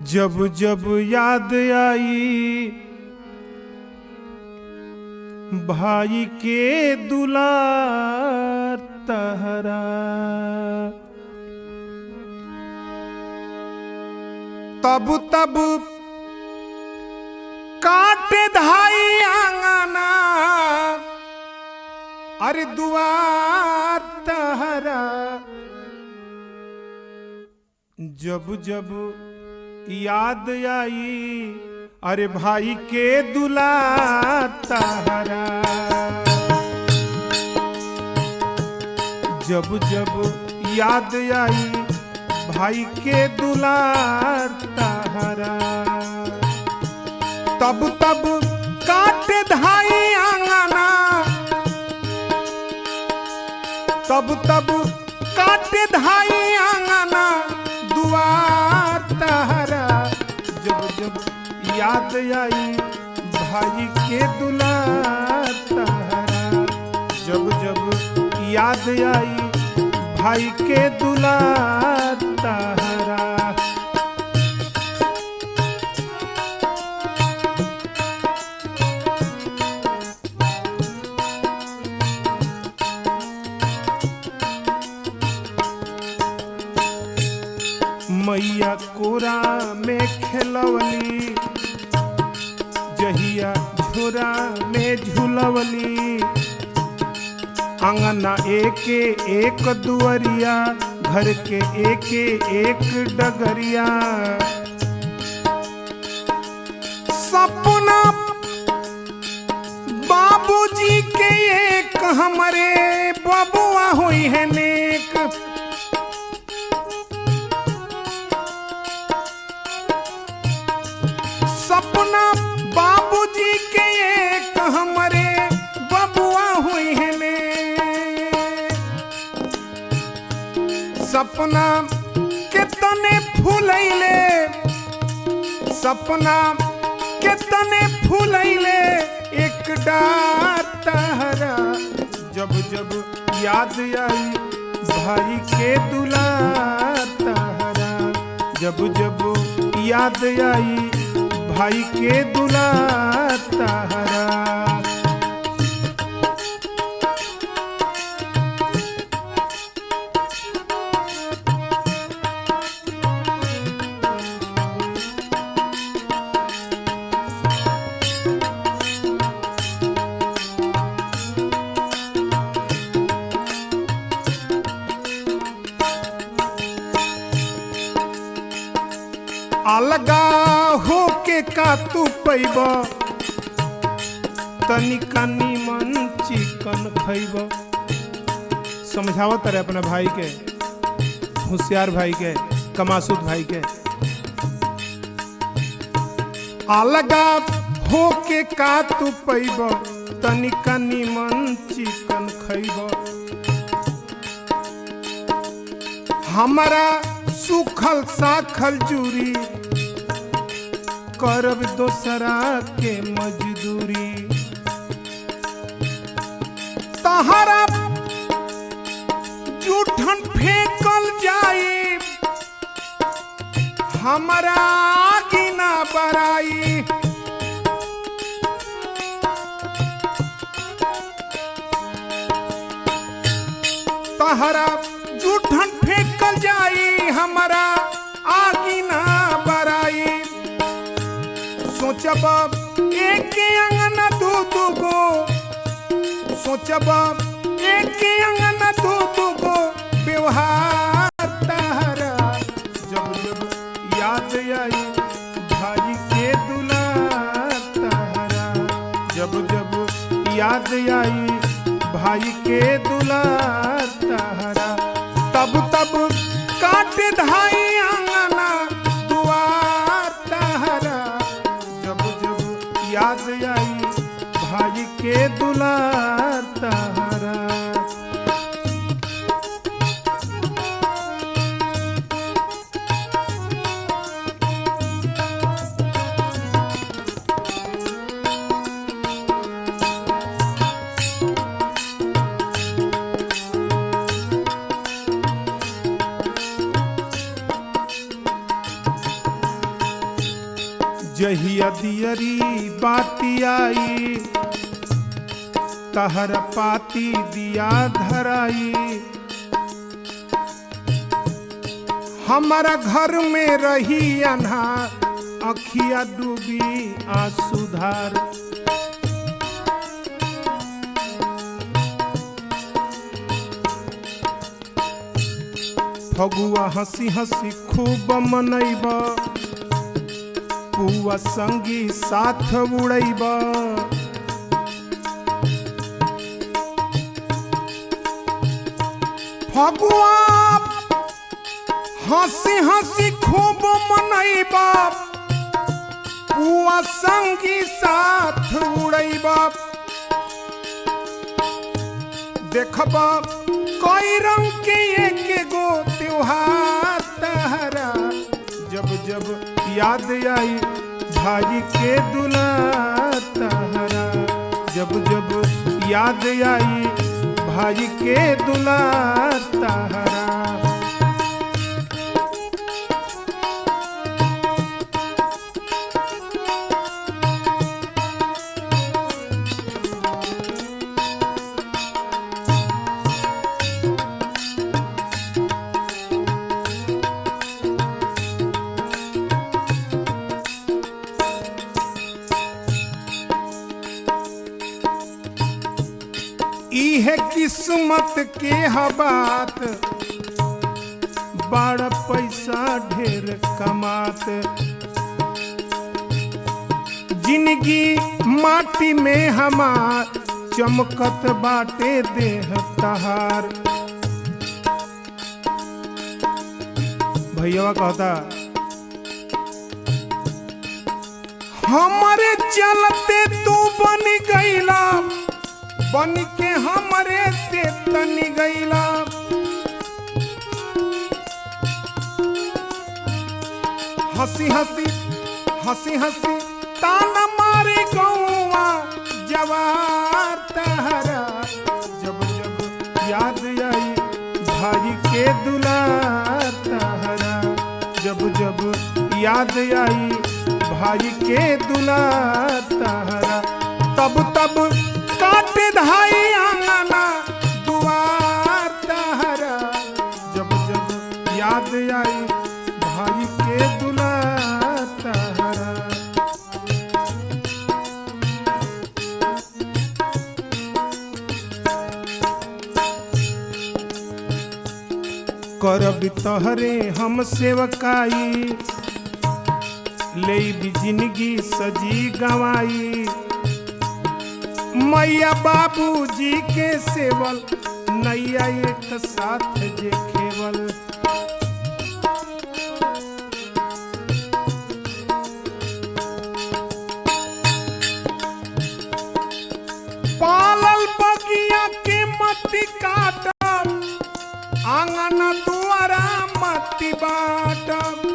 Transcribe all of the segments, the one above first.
जब जब याद आई भाई के दुलार तहरा, तब तब काटे धाई आंगना, अरे दुआर तहरा। जब जब याद आई अरे भाई के दुलार तहरा, जब जब याद आई भाई के दुलार तहरा, तब तब काटे धाई आंगना, तब तब काटे धाई आंगना दुआर तहरा। जब जब याद आई भाई के दुलार तहरा, जब जब याद आई भाई के दुलार तहरा। मैया कोरा में खेलवली, जहिया झोरा में झूलवली, अंगना एके एक दुअरिया, घर के एके एक डगरिया। सपना बाबूजी के एक हमरे बबुआ हुई है नेक, सपना बाबूजी के एक हमरे बबुआ हुई है ने। सपना कितने फूलैले, सपना कितने फूलैले एक डार तहरा। जब जब याद आई भाई के दुलार तहरा, जब जब याद आई भाई के दुलार तहरा। अलगा हो के का तू पैब, तनिका निमन चिकन खैब। समझावत रहे अपने भाई के, होशियार भाई के, कमासुत भाई के। अलगा हो के का तू पैब, तनिका निमन चिकन खैब। हमारा सुखल साखल जूरी, करब दोसरा के मजदूरी। तहरा जूठन फेंकल जाई, हमारा आगी ना बराई। तहरा जूठन फेंकल जाई, हमारा आगी ना बराई। सोचब एक अंगना दू दू गो, सोचब एक अंगना दू दू गो व्यवहार तहरा। जब जब याद आई भाई के दुलार तहरा, जब जब याद आई भाई के दुलार तहरा, तब तब काटे धाई आंगना दुआर तहरा। जब जब याद आई भाई के दुलार तहरा। जहिया दियरी बाती आई तहर पाती दिया धराई। हमारा घर में रही अन्हार अखिया डूबी आंसुधार। फगुआ हंसी हंसी खूब मनैब पुआ संगी साथ उड़ैब। फगुआ हंसी हंसी खूब मनैब पुआ संगी साथ उड़ैब। देखब कई रंग के एक गो त्योहार तहरा। जब जब याद आई भाई के दुलार तहरा। जब जब याद आई भाई के दुलार तहरा। है किस्मत के हबात बड़ा पैसा ढेर कमात। जिंदगी माटी में हमार चमकत बाटे देह तहार। भैया कहता हमारे चलते तू बन गईला बन के हमरे से तनी गईला। हंसी हंसी हंसी हंसी ताना मारे गौवा जवार तहरा। जब जब याद आई भाई के दुलार तहरा। जब जब याद आई भाई के दुलार तहरा। तब तब काटे धाई आंगना दुआर तहरा। जब जब याद आई भाई के दुलार तहरा। करब तहरे हम सेवकाई ले भी जिंदगी सजी गवाई। मैया बाबूजी के सेवल नैया एक साथ जे खेवल। पालल बगिया के मट्टी काटब आंगन दुआरा मट्टी बाटब।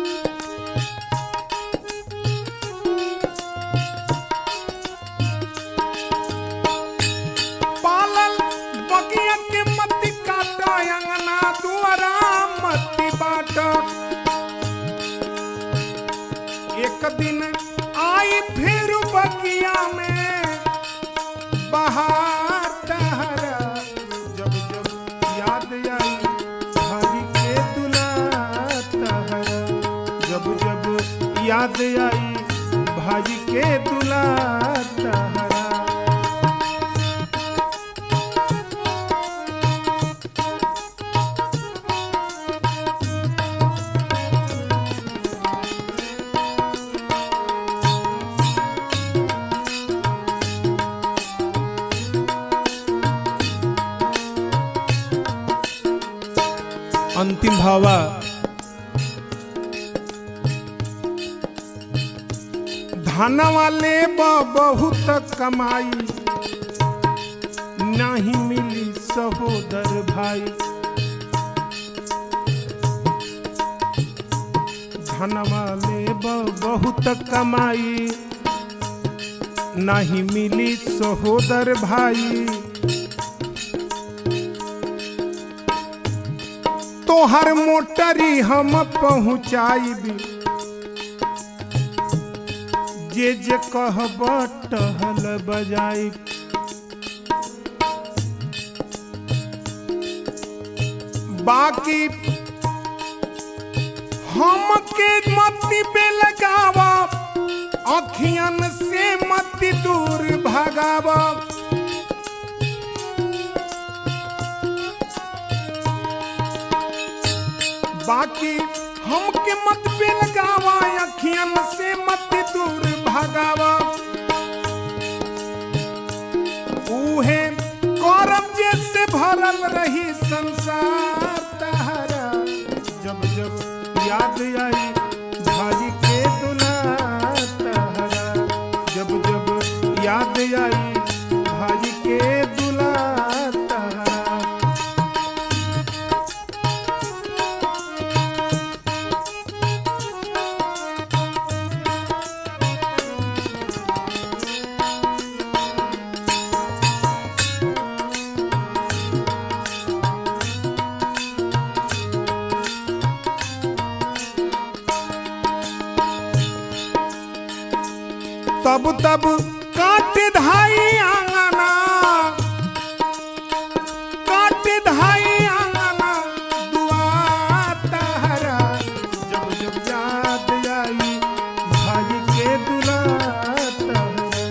एक दिन आई फिर बगिया में बहार तहरा। जब जब याद आई भाई के दुलार तहरा। जब जब याद आई भाई के दुलार तहरा। अंतिम भावा धन वाले बहुत कमाई नहीं मिली सहोदर भाई। धन वाले बहुत कमाई नहीं मिली सहोदर भाई। तोहर मोटरी हम पहुँचाई भी जे जे कहब टहल बजाई। बाकी हमके मती पे लगावा, अखियन से मती दूर भगावा। बाकी हमके मत पे लगावा, अखियन से मत दूर भगावा। उहे करब जैसे भरल रही संसार तहरा। जब जब याद आई भाजी के दुलार तहरा, जब जब याद आई भाजी के दुलार तहरा। तब तब काट धाई आंगना, काट धाई आंगना दुआर तहरा। जब जब याद आई भाई के दुलार तहरा,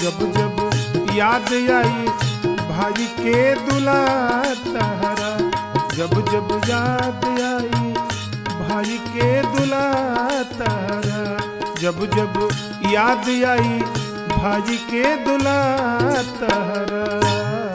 जब जब याद आई भाई के दुलार तहरा, जब जब याद आई भाई के दुलार तहरा, जब जब याद आई भाजी के दुलार तहरा।